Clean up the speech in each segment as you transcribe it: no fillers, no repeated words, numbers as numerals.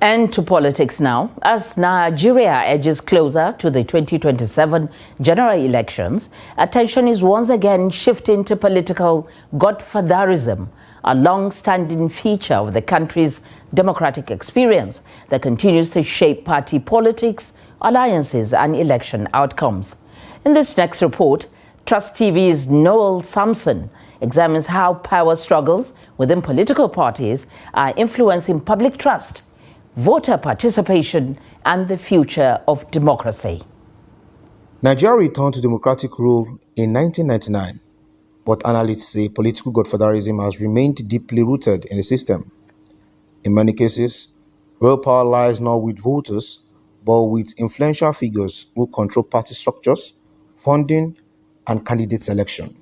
And to politics now. As Nigeria edges closer to the 2027 general elections, attention is once again shifting to political godfatherism, a long-standing feature of the country's democratic experience that continues to shape party politics, alliances, and election outcomes. In this next report, Trust TV's Nuel Samson examines how power struggles within political parties are influencing public trust, voter participation, and the future of democracy. Nigeria returned to democratic rule in 1999, but analysts say political godfatherism has remained deeply rooted in the system. In many cases, real power lies not with voters, but with influential figures who control party structures, funding, and candidate selection.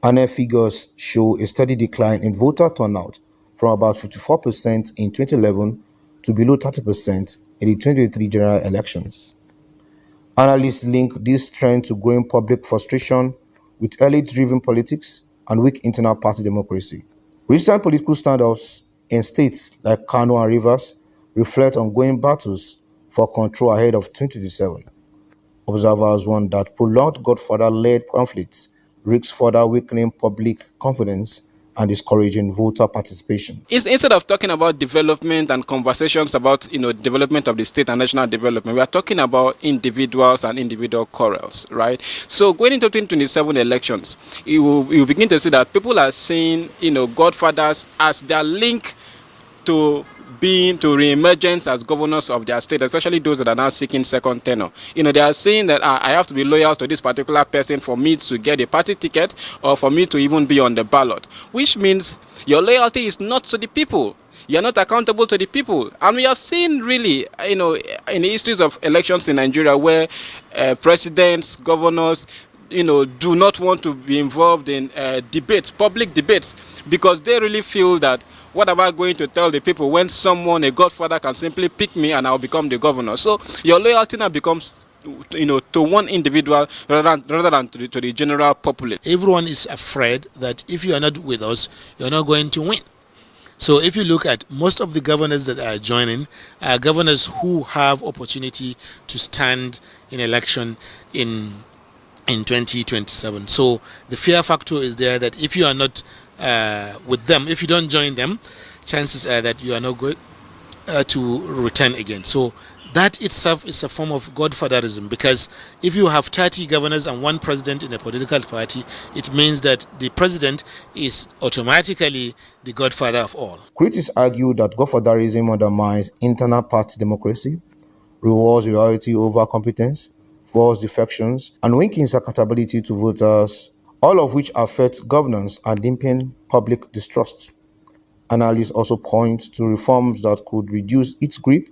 Annual figures show a steady decline in voter turnout from about 54% in 2011 to below 30% in the 2023 general elections. Analysts link this trend to growing public frustration with elite-driven politics and weak internal party democracy. Recent political standoffs in states like Kano and Rivers reflect ongoing battles for control ahead of 2027. Observers warn that prolonged godfather-led conflicts risks further weakening public confidence and discouraging voter participation. Instead of talking about development and conversations about development of the state and national development, we are talking about individuals and individual quarrels, right? So going into 2027 elections, you begin to see that people are seeing godfathers as their link to re-emergence as governors of their state, especially those that are now seeking second tenure. They are saying that I have to be loyal to this particular person for me to get a party ticket or for me to even be on the ballot, which means your loyalty is not to the people. You're not accountable to the people. And we have seen really, in the histories of elections in Nigeria where presidents, governors, do not want to be involved in debates, public debates, because they really feel that what am I going to tell the people when a godfather can simply pick me and I'll become the governor? So your loyalty now becomes to one individual rather than to the general populace. Everyone is afraid that if you are not with us, you're not going to win. So if you look at most of the governors that are joining, are governors who have opportunity to stand in election in 2027. So the fear factor is there that if you are not with them, if you don't join them, chances are that you are not going to return again. So that itself is a form of godfatherism, because if you have 30 governors and one president in a political party, it means that the president is automatically the godfather of all. Critics argue that godfatherism undermines internal party democracy, rewards loyalty over competence, false defections, and weakens accountability to voters, all of which affect governance and deepen public distrust. Analysts also point to reforms that could reduce its grip,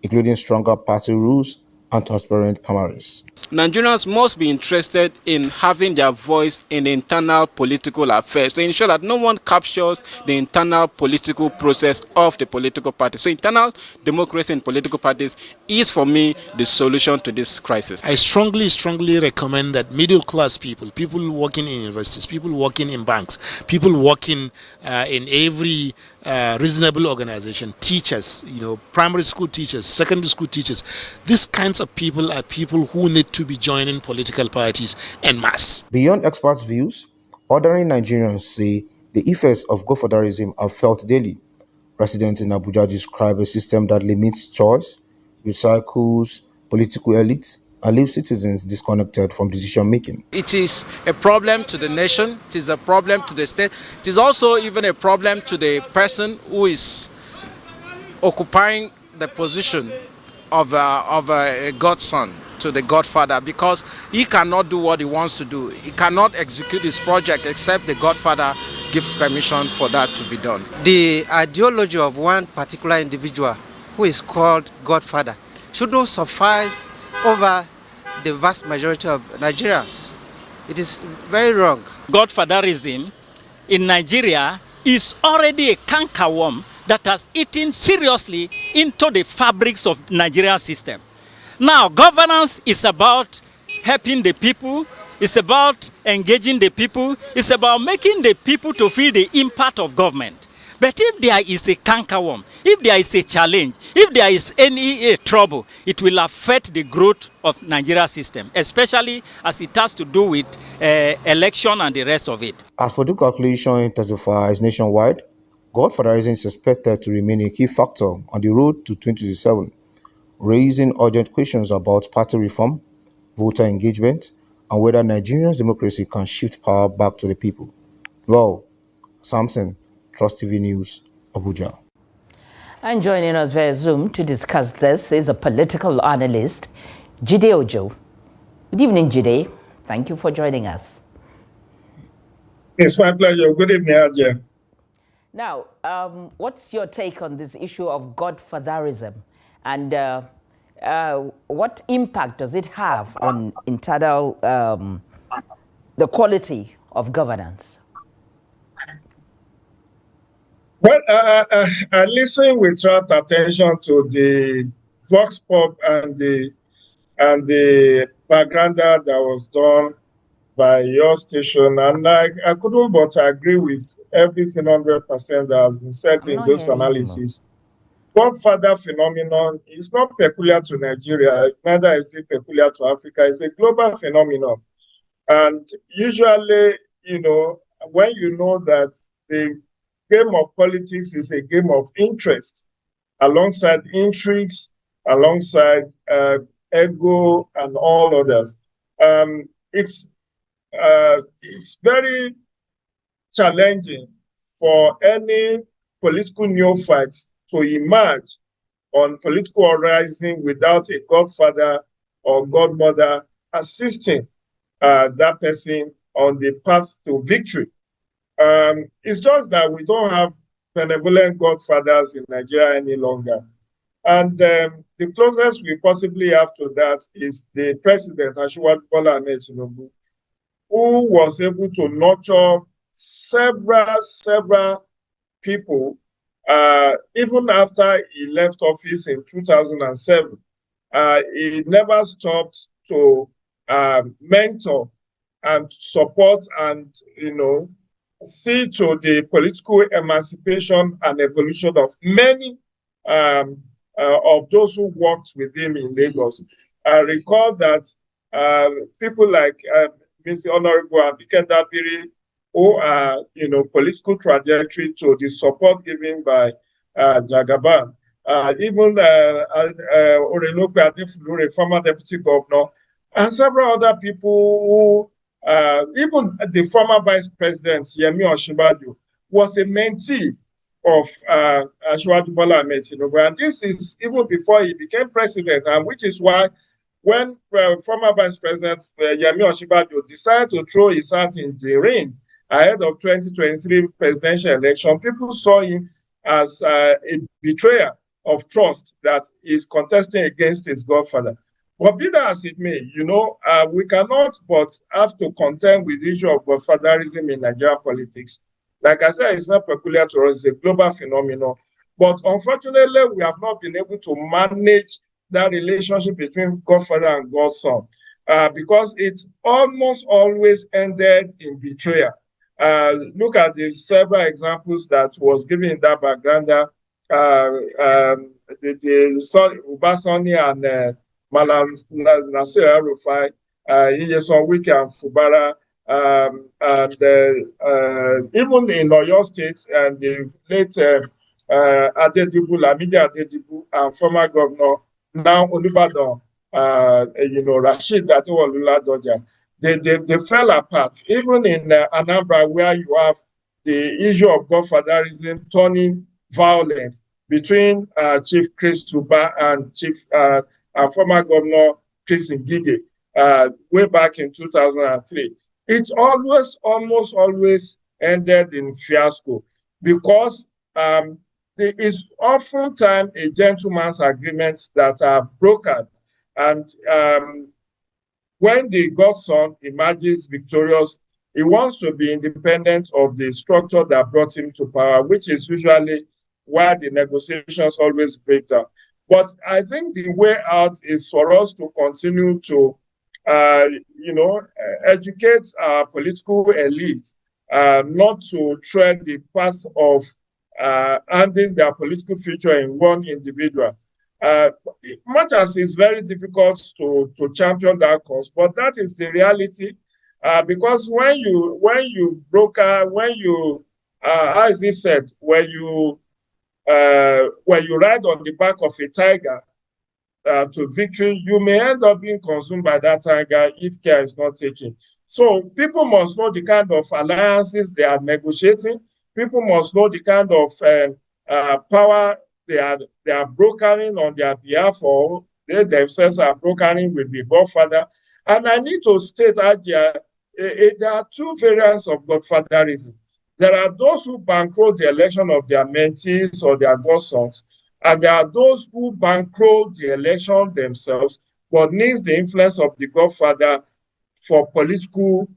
including stronger party rules and transparent primaries. Nigerians must be interested in having their voice in internal political affairs to ensure that no one captures the internal political process of the political party. So internal democracy in political parties is, for me, the solution to this crisis. I strongly recommend that middle-class people working in universities, people working in banks, people working in every reasonable organization, teachers, primary school teachers, secondary school teachers, these kinds of people are people who need to be joining political parties en masse. Beyond experts' views, ordinary Nigerians say the effects of godfatherism are felt daily. Residents in Abuja describe a system that limits choice, recycles political elites, and leaves citizens disconnected from decision-making. It is a problem to the nation, it is a problem to the state, it is also even a problem to the person who is occupying the position of a godson to the godfather, because he cannot do what he wants to do. He cannot execute his project except the godfather gives permission for that to be done. The ideology of one particular individual who is called godfather should not suffice over the vast majority of Nigerians. It is very wrong. Godfatherism in Nigeria is already a cankerworm that has eaten seriously into the fabrics of Nigerian system. Now, governance is about helping the people, it's about engaging the people, it's about making the people to feel the impact of government. But if there is a cankerworm, if there is a challenge, if there is any trouble, it will affect the growth of Nigeria system, especially as it has to do with election and the rest of it. As political calculation intensifies nationwide, godfatherism is expected to remain a key factor on the road to 2027, raising urgent questions about party reform, voter engagement, and whether Nigeria's democracy can shift power back to the people. Well, Samson, Trust TV News, Abuja. And joining us via Zoom to discuss this is a political analyst, Jide Ojo. Good evening, Jide. Thank you for joining us. It's my pleasure. Good evening, Ajay. Now, what's your take on this issue of godfatherism, and what impact does it have on internal the quality of governance? Well, I listened with rapt attention to the vox pop and the propaganda that was done by your station, and I couldn't but agree with everything 100% that has been said in those analyses. Godfather phenomenon is not peculiar to Nigeria, neither is it peculiar to Africa. It's a global phenomenon. And usually, when you know that the game of politics is a game of interest, alongside intrigues, alongside ego and all others, it's very challenging for any political neophytes to emerge on political horizon without a godfather or godmother assisting that person on the path to victory. It's just that we don't have benevolent godfathers in Nigeria any longer. And the closest we possibly have to that is the president, Asiwaju Bola Ahmed Tinubu, who was able to nurture several people, even after he left office in 2007. He never stopped to mentor and support and, see to the political emancipation and evolution of many of those who worked with him in Lagos. I recall that people like Mr. Honorable Abike Dabiri, who are, political trajectory to the support given by Jagaban, even Orelope Adefulure, former deputy governor, and several other people who, even the former vice president, Yemi Osinbajo, was a mentee of Asiwaju Bola Ahmed Tinubu. And this is even before he became president, and which is why when former vice president Yemi Osinbajo decided to throw his hat in the ring ahead of 2023 presidential election, people saw him as a betrayer of trust that is contesting against his godfather. But be that as it may, we cannot but have to contend with the issue of godfatherism in Nigerian politics. Like I said, it's not peculiar to us, it's a global phenomenon. But unfortunately, we have not been able to manage that relationship between godfather and godson because it's almost always ended in betrayal. Look at the several examples that was given in that background. The Ubasani and Malam Nasir El-Rufai, Nyesom Wike and Fubara, and even in Oyo State, and the late Adedibu, Lamidi Adedibu, and former governor, now Olubadan, Rashid Adewolula Doja, they fell apart. Even in Anambra, where you have the issue of godfatherism turning violent between Chief Chris Tuba and former governor Chris Ngige way back in 2003. It almost always ended in fiasco because there is oftentimes a gentleman's agreement that are brokered, and when the godson emerges victorious, he wants to be independent of the structure that brought him to power, which is usually why the negotiations always break down. But I think the way out is for us to continue to, educate our political elite, not to tread the path of handing their political future in one individual. Much as it's very difficult to champion that cause, but that is the reality. Because when you broker, how is it said, when you ride on the back of a tiger to victory, you may end up being consumed by that tiger if care is not taken. So people must know the kind of alliances they are negotiating. People must know the kind of power they are brokering on their behalf, or they themselves are brokering with the godfather. And I need to state that there are two variants of godfatherism. There are those who bankroll the election of their mentees or their godsons, and there are those who bankroll the election themselves, but needs the influence of the godfather for political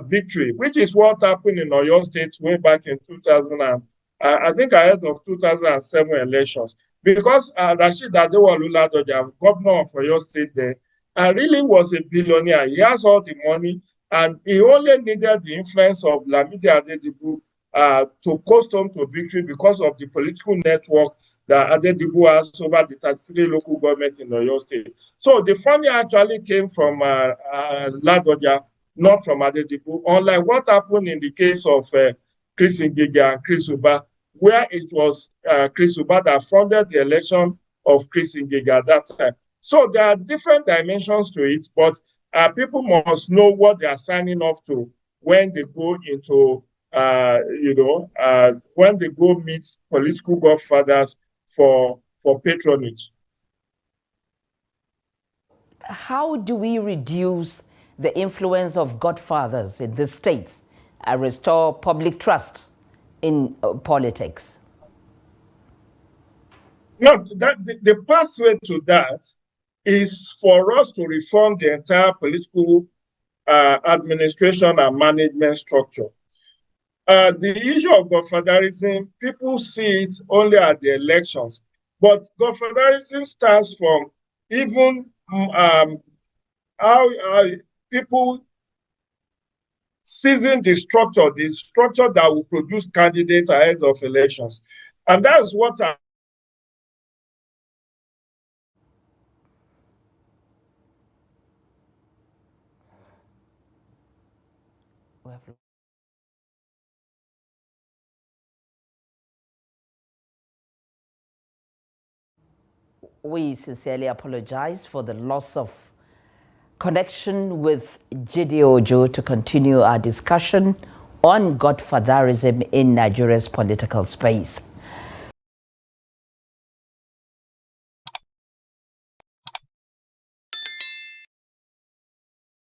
victory, which is what happened in Oyo State way back in 2000 and I think ahead of 2007 elections. Because Rashid Adewale Ladoja, governor of Oyo State then, really was a billionaire. He has all the money, and he only needed the influence of Lamidi Adedibu to coast home to victory because of the political network that Adedibu has over the 33 local governments in Oyo State. So the funding actually came from Ladoja, not from Adedibu, unlike what happened in the case of Chris Ngige and Chris Uba, where it was Chris Uba that funded the election of Chris Ngige at that time. So there are different dimensions to it, but people must know what they are signing up to when they go into, when they go meet political godfathers for patronage. How do we reduce the influence of godfathers in the states and restore public trust in politics? No, the pathway to that is for us to reform the entire political administration and management structure. The issue of godfatherism, people see it only at the elections, but godfatherism stands from even how people seizing the structure that will produce candidates ahead of elections. And that's what We sincerely apologize for the loss of connection with Jide Ojo to continue our discussion on godfatherism in Nigeria's political space.